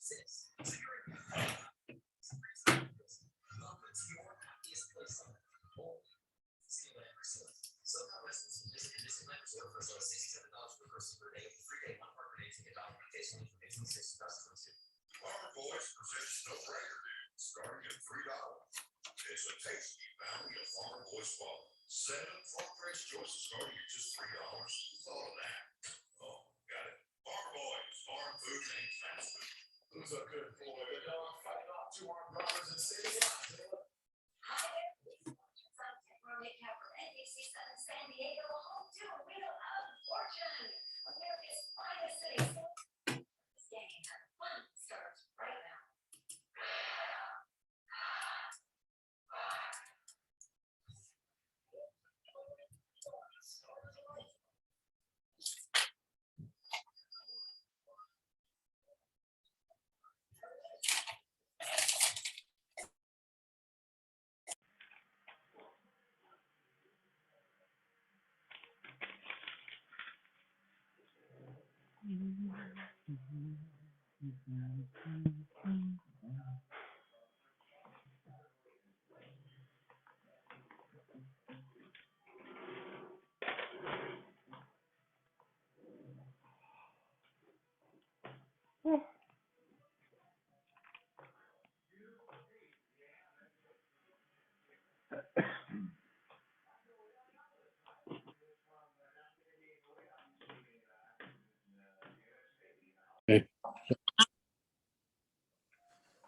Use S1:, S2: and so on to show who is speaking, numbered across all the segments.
S1: Farmer Boys presents no brainer deal starting at $3. It's a tasty bounty of Farmer Boys quality. 7 farm fresh choices starting at just $3. All of that. Oh, got it. Farmer Boys, farm food ain't fast food. Who's a good boy? The dog fighting off 2 armed robbers in city.
S2: Hi there. NBC 7 San Diego, home to a wheel of fortune. America's finest city. This game and fun starts right now.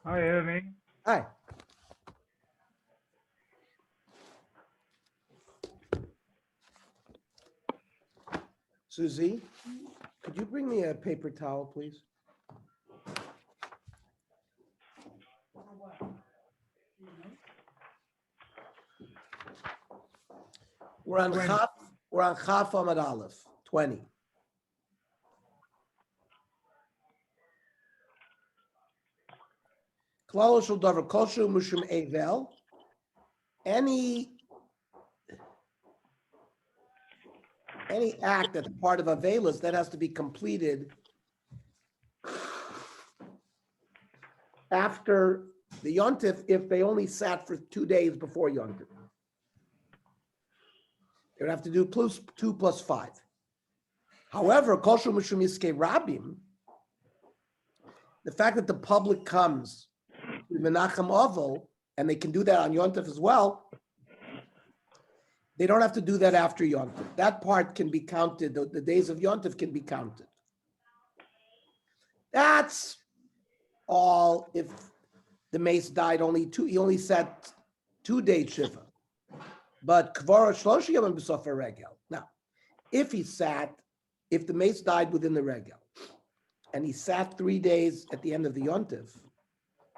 S3: Hi, Yomi.
S4: Hi. Susie, could you bring me a paper towel, please? We're on
S3: 20.
S4: Chaf Amud Aleph, 20. Klal shel davar kol shu mushum evel. Any act that's part of Avelis that has to be completed after the Yontif if they only sat for 2 days before Yontif. They would have to do 2 plus 5. However, kol shu mushum iskei rabim, the fact that the public comes to Menachem Oval, and they can do that on Yontif as well, they don't have to do that after Yontif. That part can be counted, the days of Yontif can be counted. That's all if the mace died he only sat 2 days Shiva. But Kvara Shlosh Yomim B'Sofer Regel. Now, if the mace died within the Regel, and he sat 3 days at the end of the Yontif,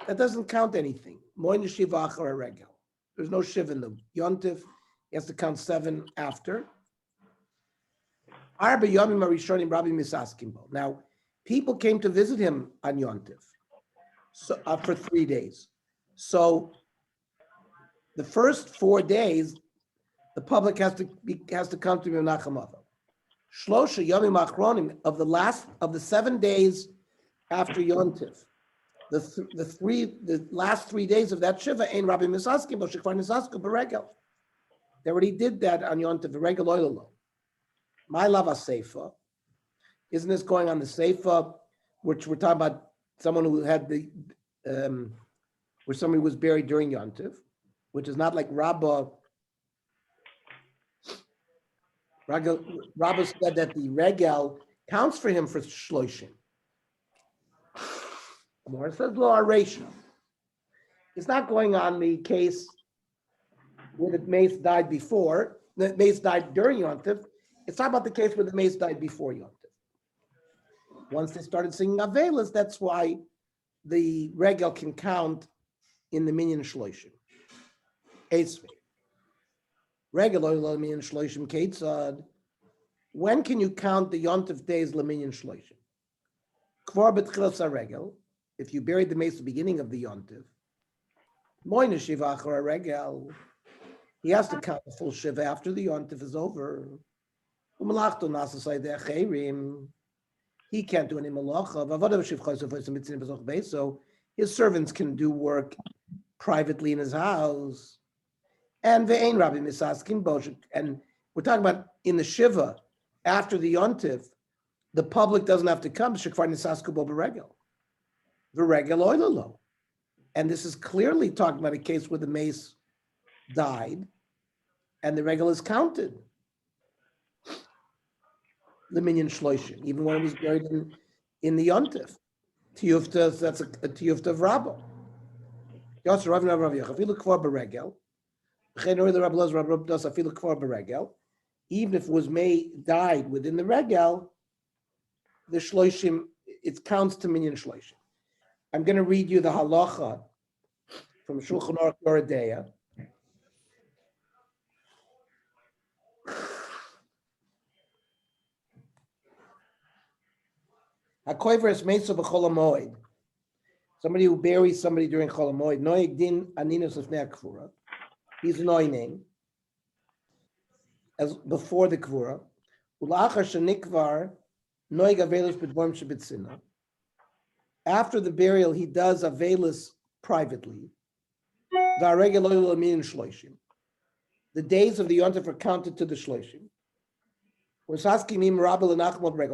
S4: that doesn't count anything. Moed Shiva Achar Regel. There's no Shiv in the Yontif. He has to count 7 after. Arba Yomim Arishonim Rabbi Misaskim Bo. Now, people came to visit him on Yontif for 3 days. So the first 4 days, the public has to come to Menachem Ovel. Shlosha Yomim Achronim of the 7 days after Yontif. The last 3 days of that Shiva ain't Rabbi Misaskim Bo Shekvar Nisaskim Beregel. They already did that on Yontif, the Regel Oilolo. My lava Seifa. Isn't this going on the Seifa, which we're talking about someone who had where somebody was buried during Yontif, which is not like Rabbah. Rabbah said that the Regel counts for him for Shloshim. More says Lo Aresha. It's not going on the case where the mace died before, the mace died during Yontif. It's not about the case where the mace died before Yontif. Once they started singing Avelis, that's why the Regel can count in the Minyan Shloshim. Esvei. Regel Oilo Minyan Shloshim Ketzad. When can you count the Yontif days Minyan Shloshim? Kvar B'tchilas Regel. If you buried the mace at the beginning of the Yontif. Moed Shiva Achar Regel. He has to count the full Shiva after the Yontif is over. He He can't do any malacha. So his servants can do work privately in his house. And ve'ein Rabbi Misaskin Boshik. And we're talking about in the Shiva, after the Yontif, the public doesn't have to come. Shekvar Nisasku Bo Beregel. Beregel Oilalo. And this is clearly talking about a case where the mace died and the regal is counted. The minyan shloishim, even when it was buried in the Yontif. Tiyufta, that's a tiyufta of Rabbo. Yosef Rav Rav Yochav, afilu kvar beregel. V'chein ori the Rabbi Loz Rav Dos afilu kvar beregel. Even if it was died within the regel, the shloishim, it counts to minyan shloishim. I'm going to read you the halacha from Shulchan Aruch Yoredeya. HaKoiver Meisa b'chol hamoed. Somebody who buries somebody during chol hamoed. Noeg din aninus lefnei hakvura. He's anointing as before the kvura. Ulachar shenikvar noeg avelus b'dvarim shebitzina. After the burial, he does avelus privately. V'aregel lo lamin shloishim. The days of the yontif are counted to the shloishim.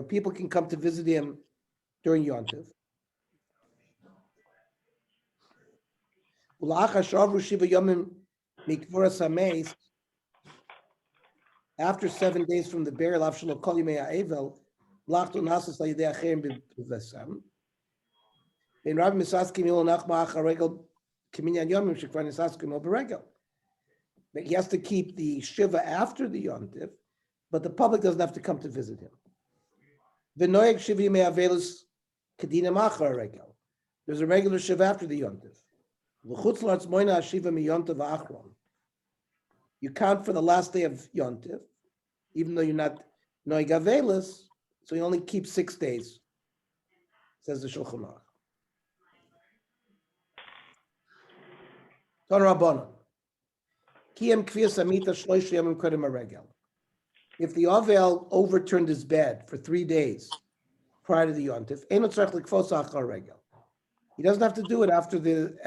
S4: People can come to visit him during yontif. After 7 days from the burial, but he has to keep the shiva after the yontif, but the public doesn't have to come to visit him. There's a regular shiva after the yontif. You count for the last day of yontif, even though you're not noig avelus, so you only keep 6 days, says the Shulchan Aruch. Ton Rabbanon. If the Avel overturned his bed for 3 days prior to the yontif, he doesn't have to do it after the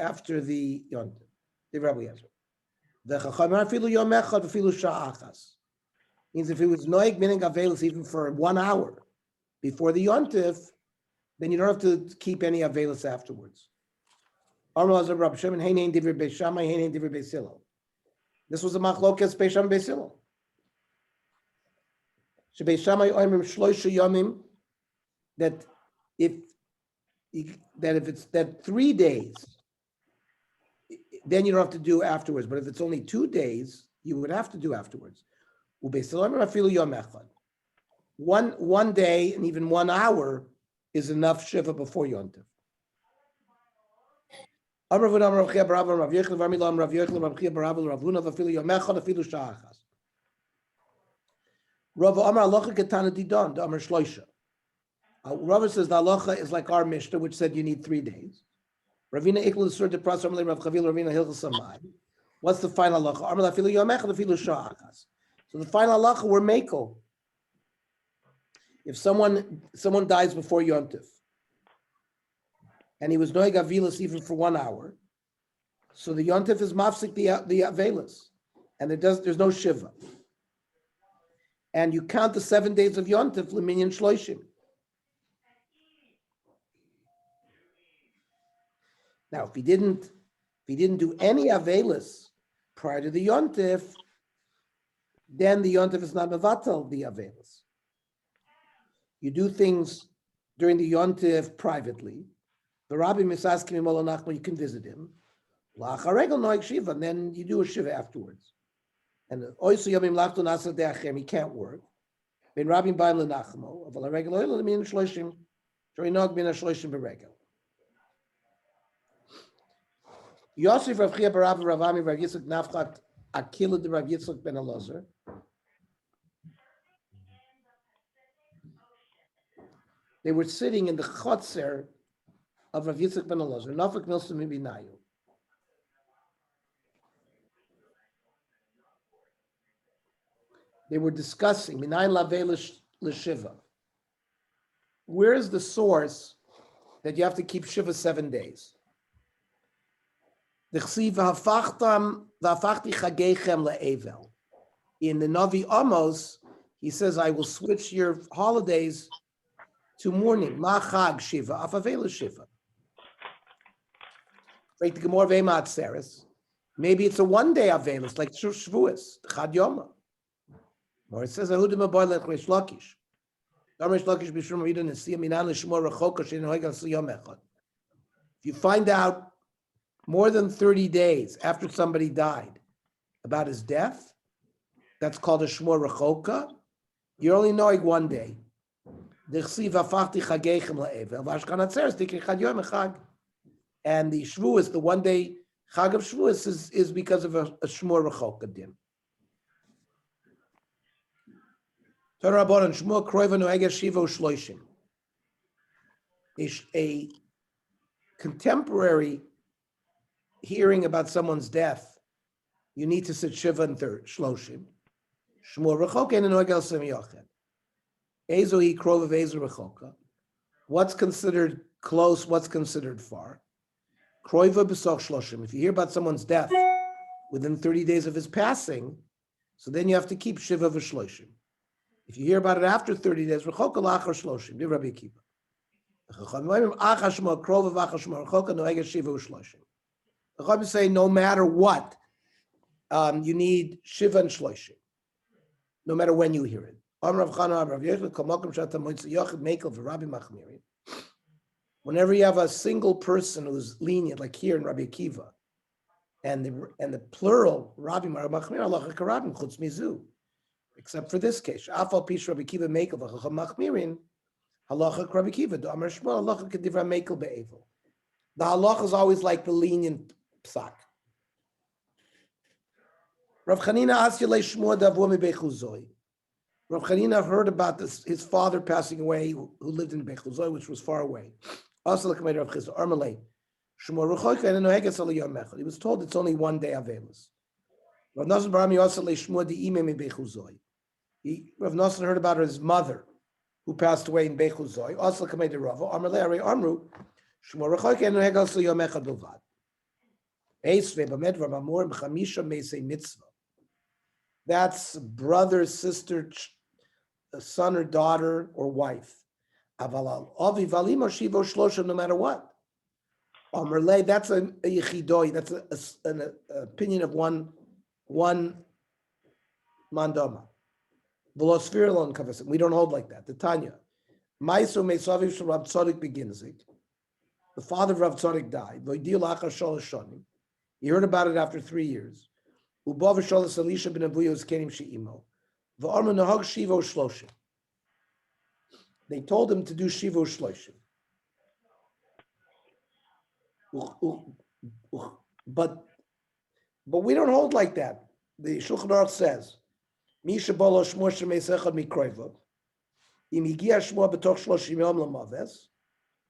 S4: yontif. The Rabbi answered. Means if it was noig meaning avelus even for 1 hour before the yontif, then you don't have to keep any avelus afterwards. This was a machlokas Beisham Beisilo. That if it's 3 days, then you don't have to do afterwards. But if it's only 2 days, you would have to do afterwards. One day and even 1 hour is enough shiva before yontif. Rav says the halacha is like our Mishnah, which said you need 3 days. What's the final halacha? So the final halacha were mekel. If someone dies before yontif, and he was noig avelus even for 1 hour, so the yontif is mafsik the avelus, and there's no shiva. And you count the 7 days of yontif leminyan shloishim. Now, if he didn't do any avelus prior to the yontif, then the yontif is not mevatel the avelus. You do things during the yontif privately. The Rabbi Misaskim Molonachma, you can visit him. Lacharegel noig shiva, and then you do a shiva afterwards. And oisu yomim lachto nasa deachem, he can't work. Ben Rabbi Baim lenachmo, aval haregel oil min shloishim, shorinog min shloishim beregel. Yosef Rav Chia Barav Ravami Rav Yitzchak Nafchat Akila de Rav Yitzchak ben Elazar. They were sitting in the chotzer of Rav Yitzchak ben Elazar. Nafak Milsum Binayu. They were discussing Minayin Lavei l'Shiva. where is the source that you have to keep Shiva 7 days? In the Navi Amos, he says, I will switch your holidays to mourning. Ma chag Shiva, afavela Shiva. Right, the Gemara Vema Atzeres. Maybe it's a 1-day Avelis, like Shavuos, Chad Yoma. Or it says, Ahudim Aboy Lech Reish Lakish. Reish Lakish Bishum Ridan and Siyam Minan Lishmor Rechoka Shein Hoigal Siyom Echad. If you find out more than 30 days after somebody died about his death, that's called a Shmor Rechoka. You're only knowing 1 day. And the Shavuos, the 1-day Chag of Shavuos is because of a Shmor Rechoka din. A contemporary hearing about someone's death, you need to sit Shiva and Shloshim. Shmor Rechoka and Noegel Semiyochet. Ezo he krov of Ezo Rechoka. What's considered close? What's considered far? Kroiva b'soch shloshim. If you hear about someone's death within 30 days of his passing, so then you have to keep Shiva v'shloshim. If you hear about it after 30 days, Rechoka lachar shloshim. Div Rabbi Akiva. The Chachamim say no matter what, you need Shiva and shloshim. No matter when you hear it. Whenever you have a single person who's lenient, like here in Rabbi Akiva, and the plural, Rabbi Machmir, halacha karabim chutz mizu, except for this case. Afal pish Rabbi Akiva mekel v'chacham machmirin, halacha Rabbi Akiva, do Amar Shmuel, halacha kedivra mekel be'evel. The halacha is always like the lenient psak. Rav Chanina asyalei Shmuel davua mi bechuzoi. Rav Chanina heard about this, his father passing away, who lived in Bechuzoi, which was far away. He was told it's only 1 day Avelis. Rav Nosson heard about his mother, who passed away in Bechuzoi. That's brother, sister, son or daughter or wife. No matter what. That's a yichidoi. That's an opinion of one mandama. We don't hold like that. The Tanya. The father of Rav Tzadik died. He heard about it after 3 years. They told him to do Shiva Shloshim. But we don't hold like that. The Shulchan Aruch says,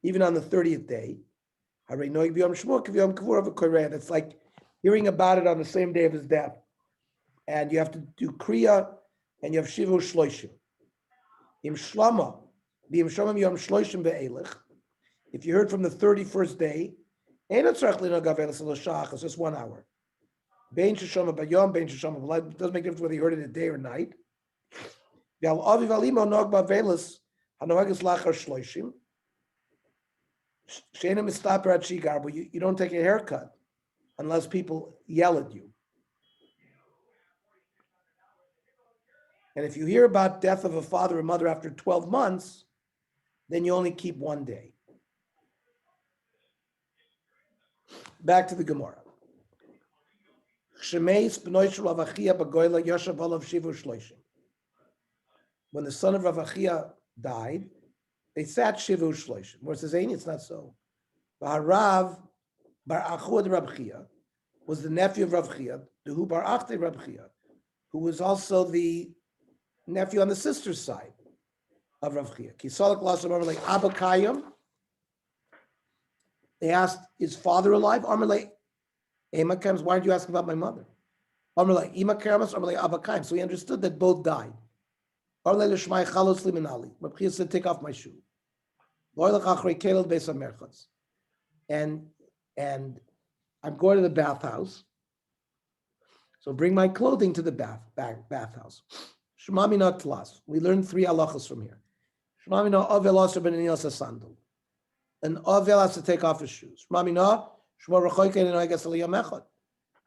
S4: even on the 30th day, it's like hearing about it on the same day of his death. And you have to do Kriya and you have Shiva Shloshim. If you heard from the 31st day, it's just 1 hour. It doesn't make a difference whether you heard it in the day or night. You don't take a haircut unless people yell at you. And if you hear about death of a father or mother after 12 months, then you only keep 1 day. Back to the Gemara. When the son of Rav Achia died, they sat Shiva Shloshim. Where it says, it's not so. Harav Bar Achud Rav Chia was the nephew of Rav Chia, the Hu Bar Achte Rav Chia, who was also the nephew on the sister's side of Rav Chia. Kisalak Lasam like Abba Kayim. They asked, is father alive? Amalei Ema Kayim, why did you ask about my mother? Amalei Ema Kayim, Amalei Abba Kayim. So he understood that both died. Amalei Lishmai Chalos Liminali. Rav Chia said, take off my shoe. And I'm going to the bathhouse. So bring my clothing to the bathhouse. Shemamina tlas. We learned 3 halachas from here. Shemamina ovel aser b'nenilas sandal. An ovel has to take off his shoes. Shemamina shmor rechoike and I guess aliyam echad.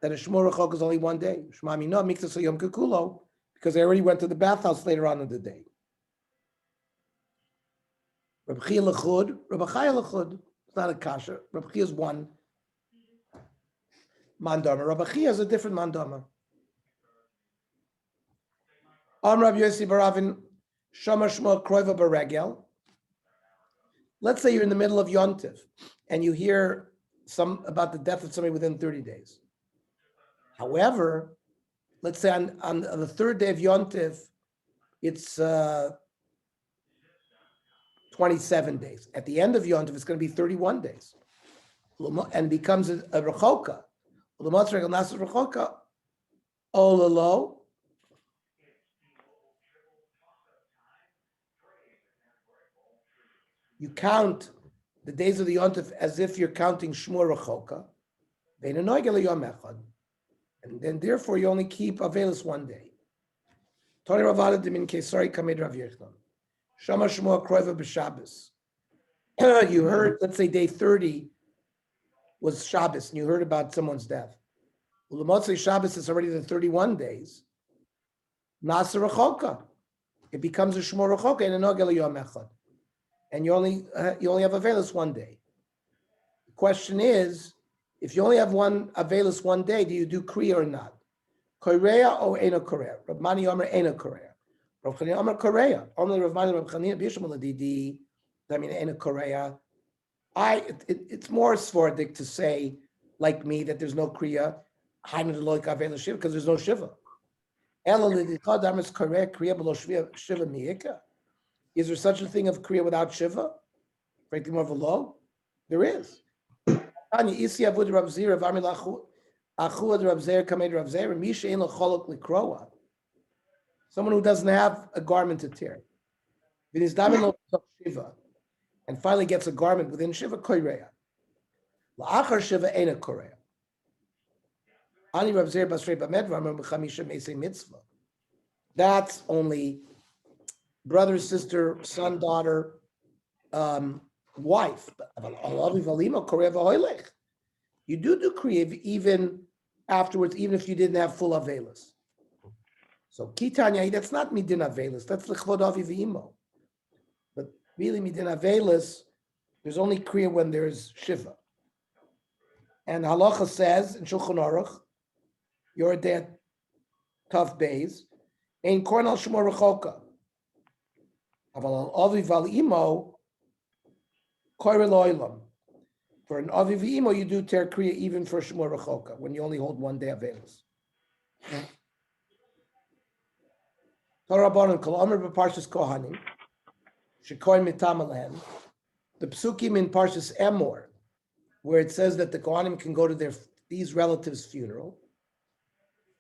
S4: That a shmor rechoike is only one day. Shemamina miktas yom kekulo because I already went to the bathhouse later on in the day. Rabbi Chia lechud, Rabbi Chaya lechud. It's not a kasha. Rabbi Chia is one mandama. Rabbi Chia is a different mandama. Amrav Yossi Baravin Shama Shma Kroiva Baregel. Let's say you're in the middle of Yontif and you hear some about the death of somebody within 30 days. However, let's say on the 3rd day of Yontif, it's 27 days. At the end of Yontif, it's going to be 31 days. And becomes a Rechoka. Olalo. You count the days of the Yontif as if you're counting Shmur Rechoka. And then therefore you only keep Avelis one day. You heard, let's say day 30 was Shabbos, and you heard about someone's death. Shabbos is already the 31 days. Nasa Rechoka. It becomes a Shmur Rechoka and a Nogel Yom Echad. And you only have Avelis one day. The question is, if you only have one Avelis one day, do you do Kriya or not? Korea or Eno Korea? Rav Mani Omer Eno Korea. Rav Chanina Omer Korea. Only Rav Mani Rav Chanina Bishmal Didi. I mean Eno Korea. It's more Sfordic to say, like me, that there's no Kriya. Because there's no Shiva. Is there such a thing of Kriya without Shiva? Frankly, more of a law? There is. Someone who doesn't have a garment to tear. And finally gets a garment within Shiva, Koireya. La'achar Shiva ain't a Korea. That's only brother, sister, son, daughter, wife. You do Kriya even afterwards, even if you didn't have full Avelis. So Kitanya, that's not Midin Avelis, that's L'chvod Avi V'imo. But really Midin Avelis, there's only Kriya when there's Shiva. And Halacha says in Shulchan Aruch, you're a dead tough bays, in Kornal Shemor Rechoka. Aval Avi V'imo, Koirel Oilam. For an Avi V'imo, you do Ter Kriya even for Shemor Rechoka, when you only hold one day Avelis. Torah Kol Omer b'Parshas Kohanim, Shekoin Mitamalan, the Psukim in Parshas Emor, where it says that the Kohanim can go to these relatives' funeral.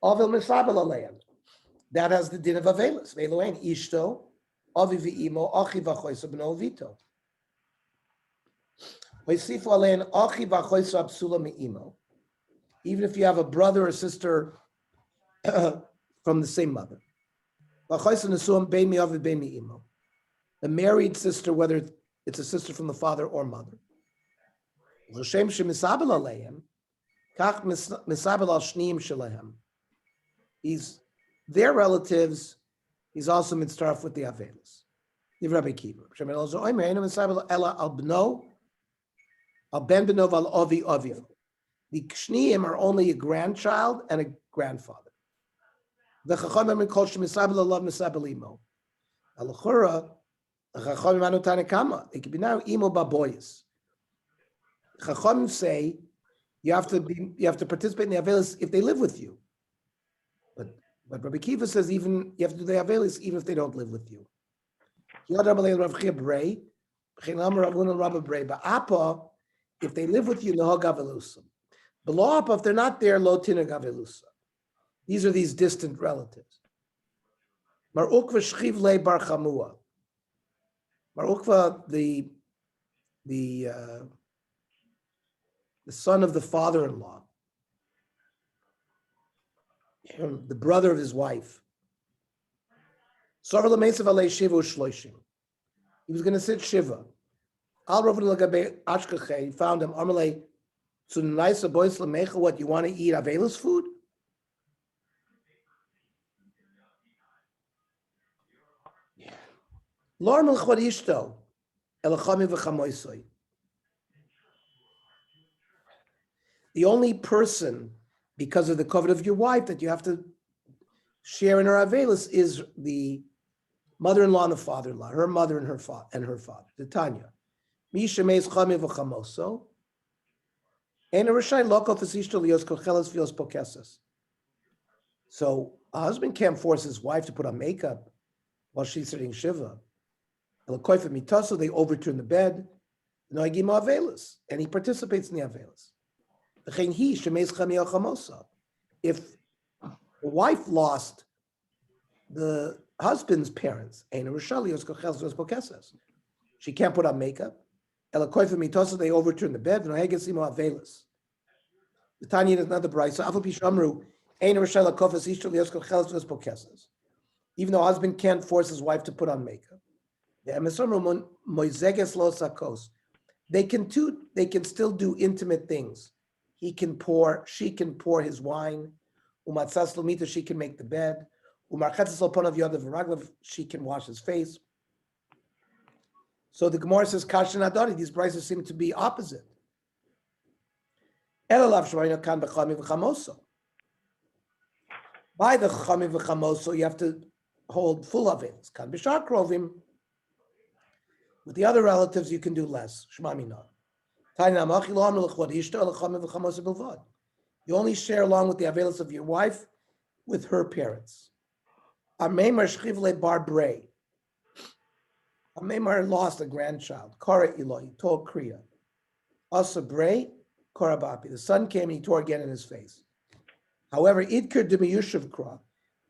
S4: Avil Misabel Aleim, that has the din of Avelis. Ve'eloen Ishto, Avi V'imo, Achi V'choisa B'no Vito. Ve'sifu Alein Achi V'choisa Absula Me'imo. Even if you have a brother or sister from the same mother. The married sister, whether it's a sister from the father or mother. He's their relatives, he's also mitzaref with the Avelis. The Kshniim are only a grandchild and a grandfather. The Chachamim call Shemisabel Alav Misabel Imo. Alachura, the Chachamim Anu Tanakama. It could be now Imo Baboyas. Chachamim say you have to participate in the Avelis if they live with you. But Rabbi Kiva says even you have to do the Avelis even if they don't live with you. But Appa, if they live with you, Lohog Avelusa. Below Appa, if they're not there, Lo Tinag Avelusa. These are these distant relatives. Mar Ukva Shchiv Le Bar Chamua. Mar Ukva, the the son of the father-in-law, the brother of his wife. He was going to sit Shiva. He found him. What, you want to eat Avelis food? The only person, because of the covenant of your wife, that you have to share in her Avelis is the mother-in-law and the father-in-law, her mother and her father. The Tanya. So a husband can't force his wife to put on makeup while she's sitting Shiva. They overturn the bed, and he participates in the Avelis. If the wife lost the husband's parents, she can't put on makeup. They overturn the bed, the Tanya is another brayso. Even though husband can't force his wife to put on makeup. They can still do intimate things. She can pour his wine. She can make the bed. She can wash his face. So the Gemara says, Kashan Adari, these prices seem to be opposite. By the Chami v'chamoso, you have to hold full avails. Kan b'shar krovim. With the other relatives, you can do less. Shema mina. You only share along with the avails of your wife with her parents. Amemar lost a grandchild. Kara Eloi, he told Kriya. Asa Bray, Korabapi. The son came and he tore again in his face. However, Idkir Demiyushav Kra,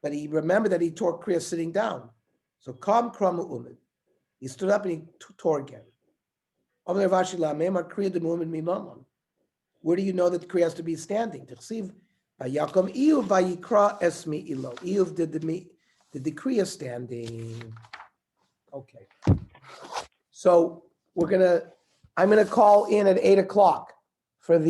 S4: but he remembered that he tore Kriya sitting down. So Kam Kram Umid. He stood up and he tore again. Where do you know that Kriya has to be standing? Iyuv did the Kriya standing. Okay. So I'm gonna call in at 8:00 for the